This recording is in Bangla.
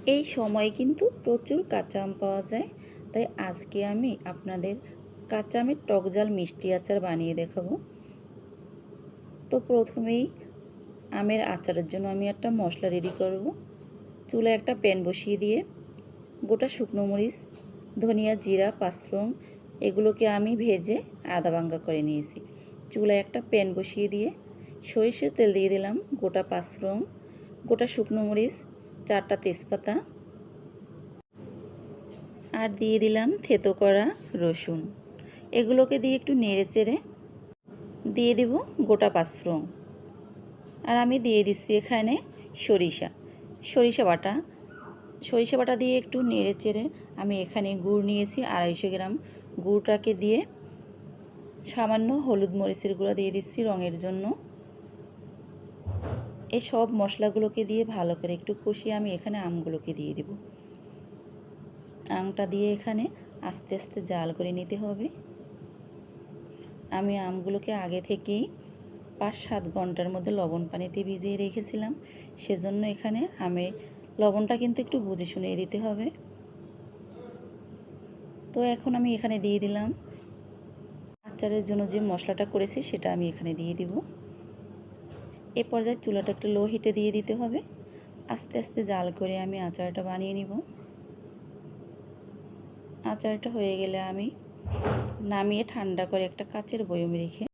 এই সময় কিন্তু প্রচুর কাঁচা আম পাওয়া যায়, তাই আজকে আমি আপনাদের কাঁচা আমের টকঝাল মিষ্টি আচার বানিয়ে দেখাবো। তো প্রথমেই আমের আচারের জন্য আমি একটা মশলা রেডি করব। চুলায় একটা প্যান বসিয়ে দিয়ে গোটা শুকনো মরিচ, ধনিয়া, জিরা, পাঁচফোড়ন এগুলোকে আমি ভেজে আদা ভাঙ্গা করে নিয়েছি। চুলায় একটা প্যান বসিয়ে দিয়ে সরিষার তেল দিয়ে দিলাম, গোটা পাঁচফোড়ন, গোটা শুকনো মরিচ, 4টা তেজপাতা আর দিয়ে দিলাম থেতো করা রসুন। এগুলোকে দিয়ে একটু নেড়ে চেড়ে দিয়ে দেব গোটা পাঁচফোড়ন। আর আমি দিয়ে দিচ্ছি এখানে সরিষা বাটা। সরিষা বাটা দিয়ে একটু নেড়ে চেড়ে আমি এখানে গুড় নিয়েছি 250 গ্রাম। গুড়টাকে দিয়ে সামান্য হলুদ মরিচের গুঁড়া দিয়ে দিচ্ছি রঙের জন্য। এই সব মশলাগুলোকে দিয়ে ভালো করে একটু কষিয়ে আমি এখানে আমগুলোকে দিয়ে দেব। আমটা দিয়ে এখানে আস্তে আস্তে জাল করে নিতে হবে। আমি আমগুলোকে আগে থেকেই 5-7 ঘন্টার মধ্যে লবণ পানিতে ভিজিয়ে রেখেছিলাম, সেজন্য এখানে লবণটা কিন্তু একটু বুঝে শুনে দিতে হবে। তো এখন আমি এখানে দিয়ে দিলাম আচারের জন্য যে মশলাটা করেছি সেটা আমি এখানে দিয়ে দিব। এ পর্যায়ে চুলাটা একটু লো হিটে দিয়ে দিতে হবে। আস্তে আস্তে জাল করে আমি আচারটা বানিয়ে নিব। আচারটা হয়ে গেলে আমি নামিয়ে ঠান্ডা করে একটা কাচের বয়মে রেখে